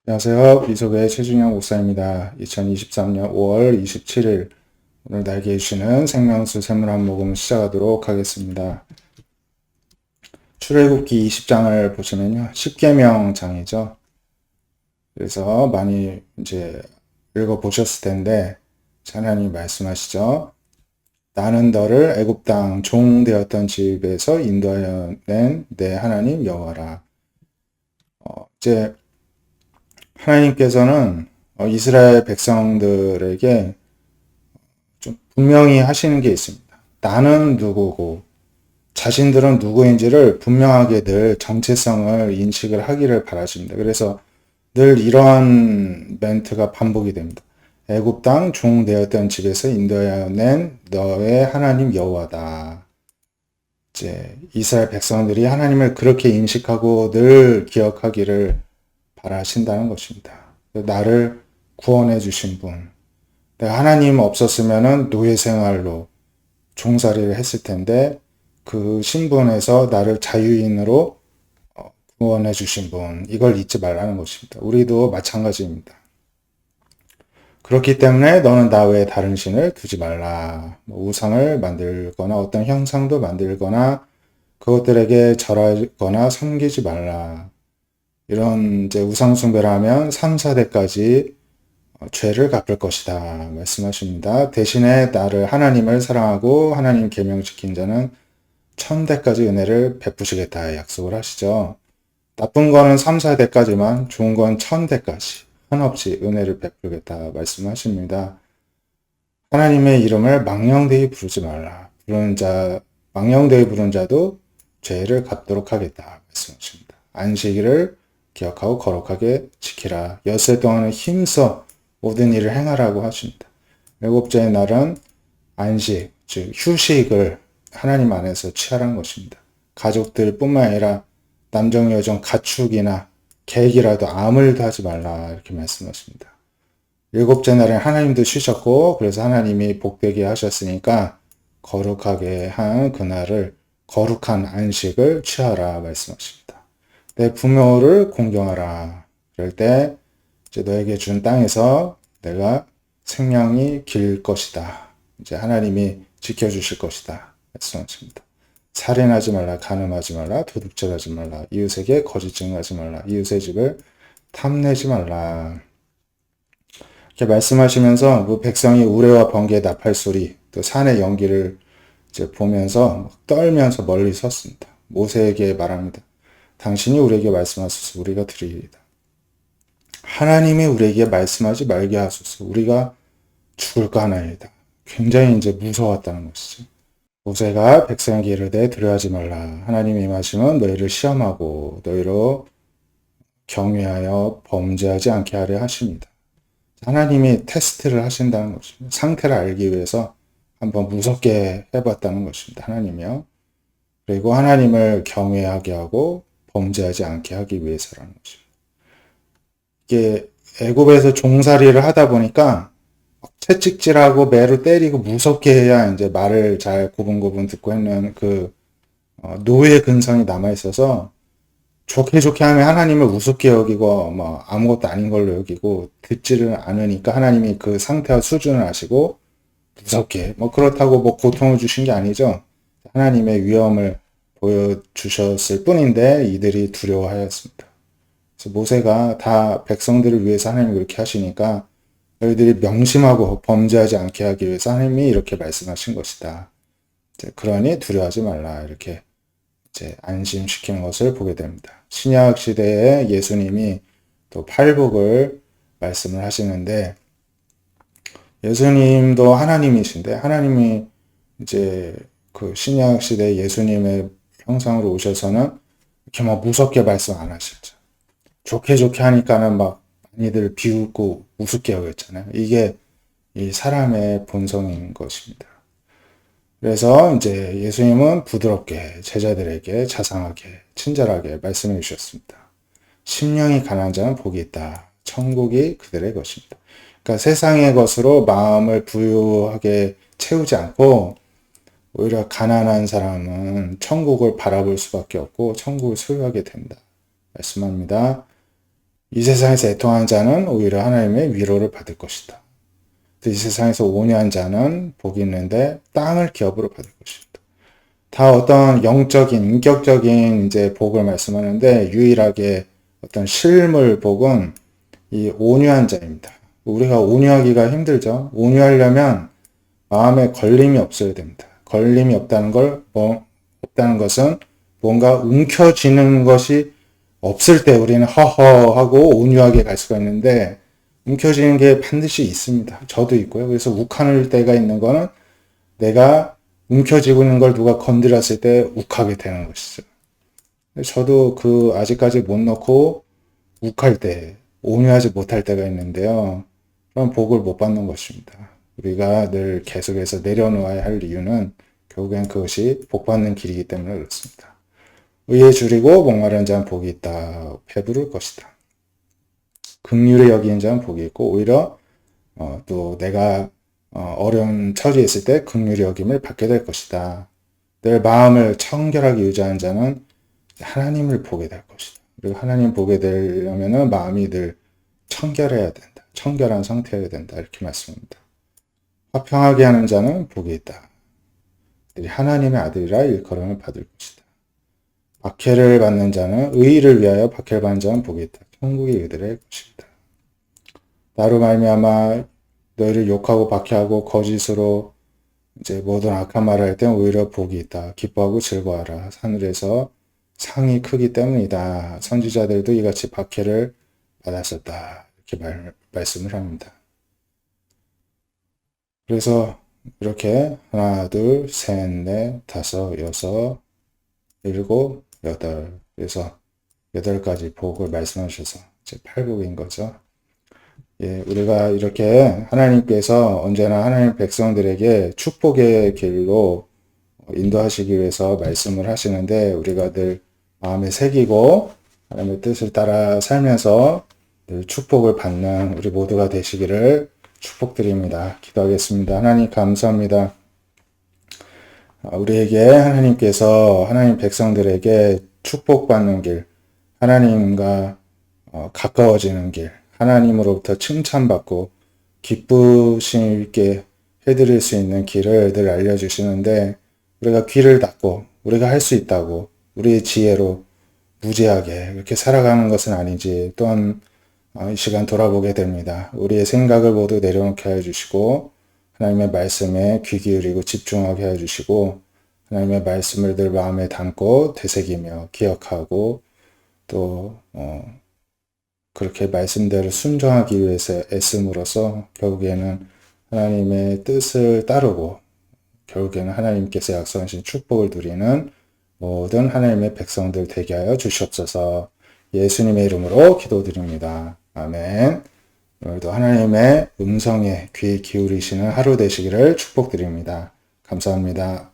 안녕하세요. 미소의 최준영 목사입니다. 2023년 5월 27일 오늘 날개 주시는 생명수 세문 한 모금 시작하도록 하겠습니다. 출애굽기 20장을 보시면요. 10계명 장이죠. 그래서 많이 이제 읽어 보셨을 텐데 하나님이 말씀하시죠. 나는 너를 애굽 땅 종 되었던 집에서 인도하여 낸 내 하나님 여호와라. 이제 하나님께서는 이스라엘 백성들에게 좀 분명히 하시는 게 있습니다. 나는 누구고 자신들은 누구인지를 분명하게 늘 정체성을 인식을 하기를 바라십니다. 그래서 늘 이러한 멘트가 반복이 됩니다. 애굽 땅 종 되었던 집에서 인도하여 낸 너의 하나님 여호와다. 이제 이스라엘 백성들이 하나님을 그렇게 인식하고 늘 기억하기를 바라신다는 것입니다. 나를 구원해 주신 분. 내가 하나님 없었으면은 노예 생활로 종살이를 했을 텐데 그 신분에서 나를 자유인으로 구원해 주신 분. 이걸 잊지 말라는 것입니다. 우리도 마찬가지입니다. 그렇기 때문에 너는 나 외에 다른 신을 두지 말라. 우상을 만들거나 어떤 형상도 만들거나 그것들에게 절하거나 섬기지 말라. 이런 이제 우상 숭배를 하면 3, 4대까지 죄를 갚을 것이다 말씀하십니다. 대신에 나를 하나님을 사랑하고 하나님 계명 지킨 자는 1000대까지 은혜를 베푸시겠다 약속을 하시죠. 나쁜 거는 3, 4대까지만 좋은 건 1000대까지 한없이 은혜를 베풀겠다 말씀하십니다. 하나님의 이름을 망령되이 부르지 말라. 망령되이 부른 자도 죄를 갚도록 하겠다 말씀하십니다. 안식일을 기억하고 거룩하게 지키라. 엿새 동안은 힘써 모든 일을 행하라고 하십니다. 일곱째의 날은 안식, 즉 휴식을 하나님 안에서 취하라는 것입니다. 가족들 뿐만 아니라 남정 여정 가축이나 계획이라도 아무 일도 하지 말라 이렇게 말씀하십니다. 일곱째 날엔 하나님도 쉬셨고 그래서 하나님이 복되게 하셨으니까 거룩하게 한 그날을 거룩한 안식을 취하라 말씀하십니다. 내 부모를 공경하라. 그럴 때 이제 너에게 준 땅에서 내가 생명이 길 것이다. 이제 하나님이 지켜주실 것이다. 말씀하십니다. 살인하지 말라, 간음하지 말라, 도둑질하지 말라, 이웃에게 거짓 증언하지 말라, 이웃의 집을 탐내지 말라. 이렇게 말씀하시면서 그 백성이 우레와 번개의 나팔 소리, 또 산의 연기를 이제 보면서 떨면서 멀리 섰습니다. 모세에게 말합니다. 당신이 우리에게 말씀하소서 우리가 드리리이다. 하나님이 우리에게 말씀하지 말게 하소서 우리가 죽을까 하나이다. 굉장히 이제 무서웠다는 것이죠. 모세가 백성에게 이르되 두려워하지 말라. 하나님의 임하심은 너희를 시험하고 너희로 경외하여 범죄하지 않게 하려 하십니다. 하나님이 테스트를 하신다는 것입니다. 상태를 알기 위해서 한번 무섭게 해봤다는 것입니다. 하나님이요. 그리고 하나님을 경외하게 하고 범죄하지 않게 하기 위해서라는 것입니다. 이게 애굽에서 종살이를 하다 보니까 채찍질하고 매로 때리고 무섭게 해야 이제 말을 잘 고분고분 듣고 있는 그 노예 근성이 남아 있어서 좋게 하면 하나님을 우습게 여기고 뭐 아무것도 아닌 걸로 여기고 듣지를 않으니까 하나님이 그 상태와 수준을 아시고 무섭게 뭐 그렇다고 뭐 고통을 주신 게 아니죠. 하나님의 위엄을 보여주셨을 뿐인데 이들이 두려워하였습니다. 그래서 모세가 다 백성들을 위해서 하나님이 그렇게 하시니까 너희들이 명심하고 범죄하지 않게 하기 위해서 하나님이 이렇게 말씀하신 것이다. 그러니 두려워하지 말라 이렇게 이제 안심시키는 것을 보게 됩니다. 신약 시대에 예수님이 또 팔복을 말씀을 하시는데 예수님도 하나님이신데 하나님이 이제 그 신약 시대 예수님의 형상으로 오셔서는 이렇게 막 무섭게 말씀 안 하시죠. 좋게 하니까는 막 많이들 비웃고 우습게 여겼잖아요. 이게 이 사람의 본성인 것입니다. 그래서 이제 예수님은 부드럽게 제자들에게 자상하게 친절하게 말씀해 주셨습니다. 심령이 가난한 자는 복이 있다. 천국이 그들의 것입니다. 그러니까 세상의 것으로 마음을 부유하게 채우지 않고 오히려 가난한 사람은 천국을 바라볼 수밖에 없고 천국을 소유하게 된다. 말씀합니다. 이 세상에서 애통하는 자는 오히려 하나님의 위로를 받을 것이다. 이 세상에서 온유한 자는 복이 있는데 땅을 기업으로 받을 것이다. 다 어떤 영적인, 인격적인 이제 복을 말씀하는데 유일하게 어떤 실물 복은 이 온유한 자입니다. 우리가 온유하기가 힘들죠. 온유하려면 마음에 걸림이 없어야 됩니다. 걸림이 없다는 없다는 것은 뭔가 움켜쥐는 것이 없을 때 우리는 허허하고 온유하게 갈 수가 있는데 움켜쥐는 게 반드시 있습니다. 저도 있고요. 그래서 욱하는 때가 있는 거는 내가 움켜쥐고 있는 걸 누가 건드렸을 때 욱하게 되는 것이죠. 저도 아직까지 못 넣고 욱할 때, 온유하지 못할 때가 있는데요. 그런 복을 못 받는 것입니다. 우리가 늘 계속해서 내려놓아야 할 이유는 결국엔 그것이 복 받는 길이기 때문에 그렇습니다. 의에 줄이고 목마른 자는 복이 있다. 배부를 것이다. 긍휼히 여기는 자는 복이 있고 오히려 또 내가 어려운 처지에 있을 때 긍휼히 여김을 받게 될 것이다. 늘 마음을 청결하게 유지하는 자는 하나님을 보게 될 것이다. 그리고 하나님 보게 되려면 마음이 늘 청결해야 된다. 청결한 상태여야 된다. 이렇게 말씀합니다. 화평하게 하는 자는 복이 있다. 하나님의 아들이라 일컬음을 받을 것이다. 박해를 받는 자는 의의를 위하여 박해를 받는 자는 복이 있다. 천국이 그들의 것이다. 나로 말미암아 너희를 욕하고 박해하고 거짓으로 이제 모든 악한 말을 할 때는 오히려 복이 있다. 기뻐하고 즐거워하라. 하늘에서 상이 크기 때문이다. 선지자들도 이같이 박해를 받았었다. 이렇게 말씀을 합니다. 그래서 이렇게 하나, 둘, 셋, 넷, 다섯, 여섯, 일곱, 여덟. 그래서 8가지 복을 말씀하셔서 이제 8복인 거죠. 예, 우리가 이렇게 하나님께서 언제나 하나님 백성들에게 축복의 길로 인도하시기 위해서 말씀을 하시는데 우리가 늘 마음에 새기고 하나님의 뜻을 따라 살면서 늘 축복을 받는 우리 모두가 되시기를 축복드립니다. 기도하겠습니다. 하나님 감사합니다. 우리에게 하나님께서 하나님 백성들에게 축복받는 길, 하나님과 가까워지는 길, 하나님으로부터 칭찬받고 기쁘심 있게 해드릴 수 있는 길을 늘 알려주시는데 우리가 귀를 닫고 우리가 할 수 있다고 우리의 지혜로 무지하게 그렇게 살아가는 것은 아닌지 또한 이 시간 돌아보게 됩니다. 우리의 생각을 모두 내려놓게 해주시고 하나님의 말씀에 귀 기울이고 집중하게 해주시고 하나님의 말씀을 늘 마음에 담고 되새기며 기억하고 또 그렇게 말씀대로 순종하기 위해서 애씀으로써 결국에는 하나님의 뜻을 따르고 결국에는 하나님께서 약속하신 축복을 누리는 모든 하나님의 백성들 되게 하여 주시옵소서. 예수님의 이름으로 기도드립니다. 아멘. 오늘도 하나님의 음성에 귀 기울이시는 하루 되시기를 축복드립니다. 감사합니다.